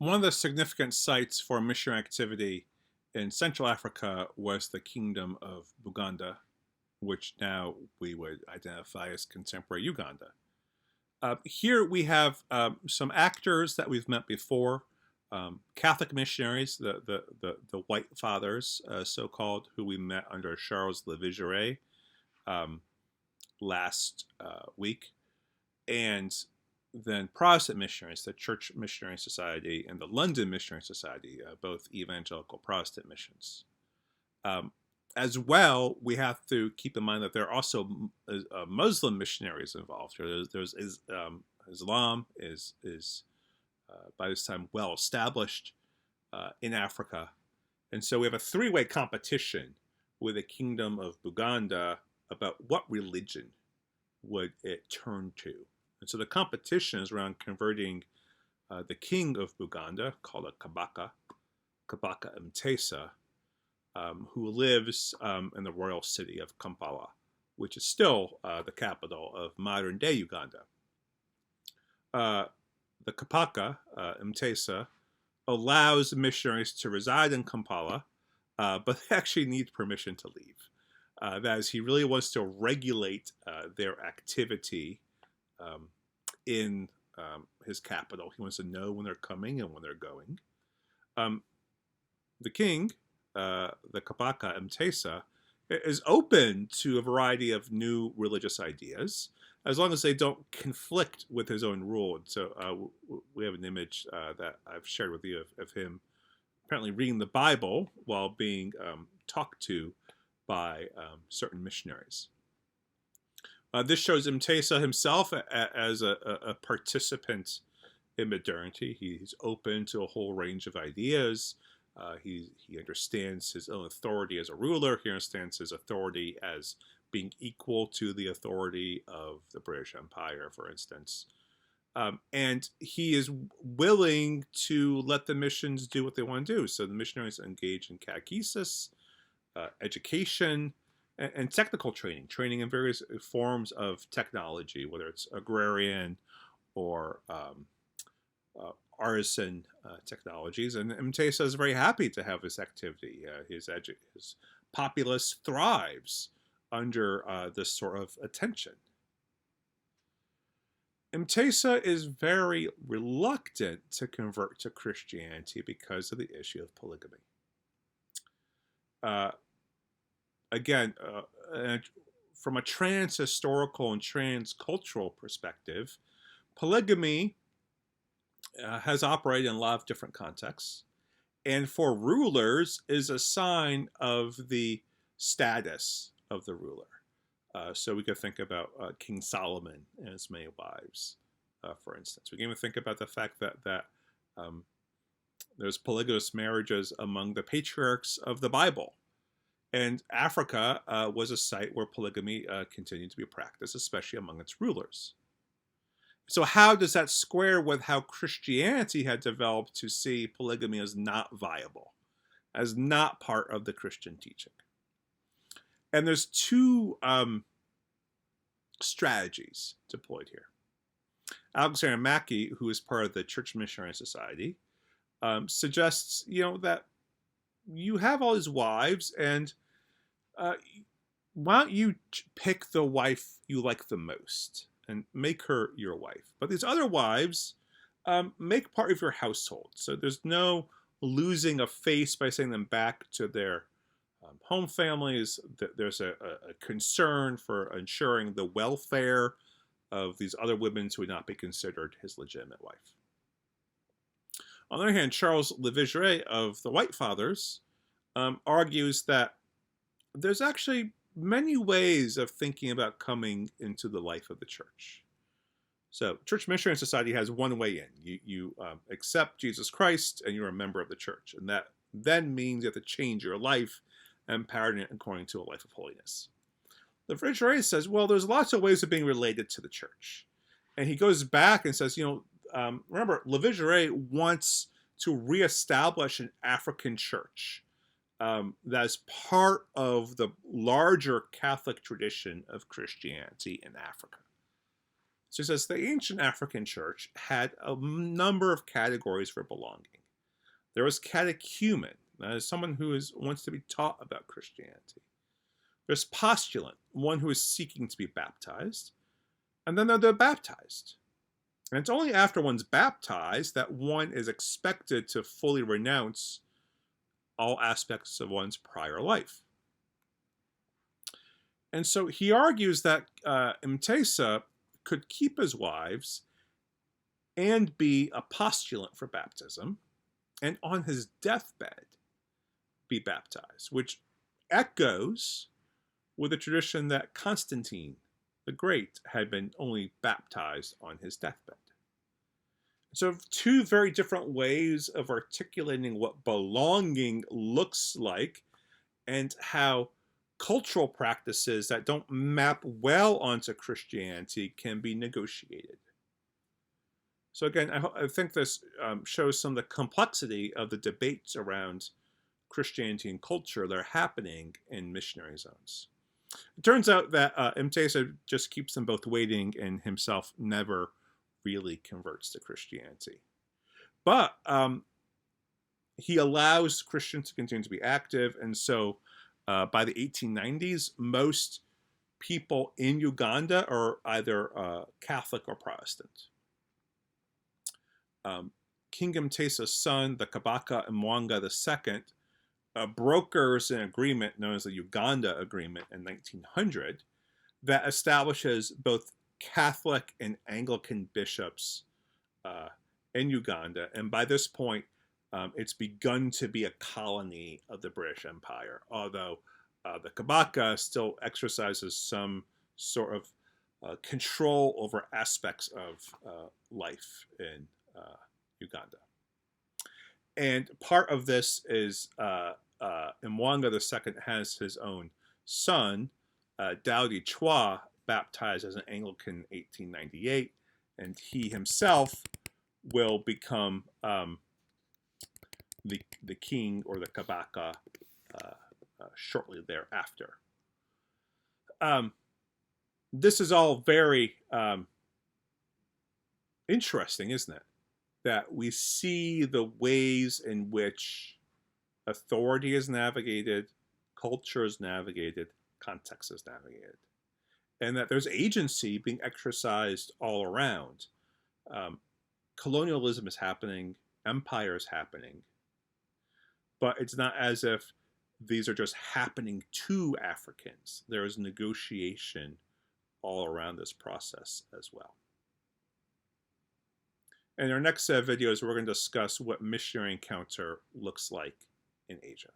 One of the significant sites for missionary activity in Central Africa was the Kingdom of Buganda, which now we would identify as contemporary Uganda. Here we have some actors that we've met before, Catholic missionaries, the White Fathers, so-called, who we met under Charles Lavigerie um, last week, and then Protestant missionaries, the Church Missionary Society and the London Missionary Society, both evangelical Protestant missions. As well, we have to keep in mind that there are also Muslim missionaries involved. There's Islam is by this time well established in Africa, and so we have a three-way competition with the Kingdom of Buganda about what religion would it turn to. And so the competition is around converting the king of Buganda, called a Kabaka Mtesa, who lives in the royal city of Kampala, which is still the capital of modern-day Uganda. The Kabaka Mtesa allows missionaries to reside in Kampala, but they actually need permission to leave. That is, he really wants to regulate their activity in his capital. He wants to know when they're coming and when they're going. The king, the Kabaka Mtesa, is open to a variety of new religious ideas, as long as they don't conflict with his own rule. And so we have an image that I've shared with you of him apparently reading the Bible while being talked to by certain missionaries. This shows Mtesa himself as a participant in modernity. He's open to a whole range of ideas. He understands his own authority as a ruler. He understands his authority as being equal to the authority of the British Empire, for instance. And he is willing to let the missions do what they want to do. So the missionaries engage in catechesis, education, and technical training in various forms of technology, whether it's agrarian or artisan technologies. And Mtesa is very happy to have this activity. His populace thrives under this sort of attention. Mtesa is very reluctant to convert to Christianity because of the issue of polygamy. Again, from a trans-historical and trans-cultural perspective, polygamy has operated in a lot of different contexts, and for rulers is a sign of the status of the ruler. So we could think about King Solomon and his many wives, for instance. We can even think about the fact that there's polygamous marriages among the patriarchs of the Bible. And Africa was a site where polygamy continued to be practiced, especially among its rulers. So how does that square with how Christianity had developed to see polygamy as not viable, as not part of the Christian teaching? And there's two strategies deployed here. Alexander Mackay, who is part of the Church Missionary Society, suggests, that you have all these wives, and why don't you pick the wife you like the most and make her your wife? But these other wives make part of your household. So there's no losing a face by sending them back to their home families. There's a concern for ensuring the welfare of these other women who would not be considered his legitimate wife. On the other hand, Charles Lavigerie of the White Fathers argues that there's actually many ways of thinking about coming into the life of the church. So Church Missionary Society has one way in. You accept Jesus Christ and you're a member of the church. And that then means you have to change your life and pattern it according to a life of holiness. The Lavigerie says, well, there's lots of ways of being related to the church. And he goes back and says, remember, Lavigerie wants to reestablish an African church that is part of the larger Catholic tradition of Christianity in Africa. So he says the ancient African church had a number of categories for belonging. There was catechumen, that is someone who wants to be taught about Christianity. There's postulant, one who is seeking to be baptized. And then they're baptized. And it's only after one's baptized that one is expected to fully renounce all aspects of one's prior life. And so he argues that Mtesa could keep his wives and be a postulant for baptism, and on his deathbed be baptized, which echoes with the tradition that Constantine the Great had been only baptized on his deathbed. So two very different ways of articulating what belonging looks like and how cultural practices that don't map well onto Christianity can be negotiated. So again, I think this shows some of the complexity of the debates around Christianity and culture that are happening in missionary zones. It turns out that Mtesa just keeps them both waiting and himself never really converts to Christianity. But he allows Christians to continue to be active, and so by the 1890s, most people in Uganda are either Catholic or Protestant. King Mtesa's son, the Kabaka Mtesa II, brokers an agreement known as the Uganda Agreement in 1900 that establishes both Catholic and Anglican bishops in Uganda. And by this point, it's begun to be a colony of the British Empire, although the Kabaka still exercises some sort of control over aspects of life in Uganda. And part of this is Mwanga II has his own son, Daudi Chwa, baptized as an Anglican in 1898, and he himself will become the king or the Kabaka shortly thereafter. This is all very interesting, isn't it? That we see the ways in which authority is navigated, culture is navigated, context is navigated, and that there's agency being exercised all around. Colonialism is happening, empire is happening, but it's not as if these are just happening to Africans. There is negotiation all around this process as well. In our next set of videos, we're going to discuss what missionary encounter looks like in Asia.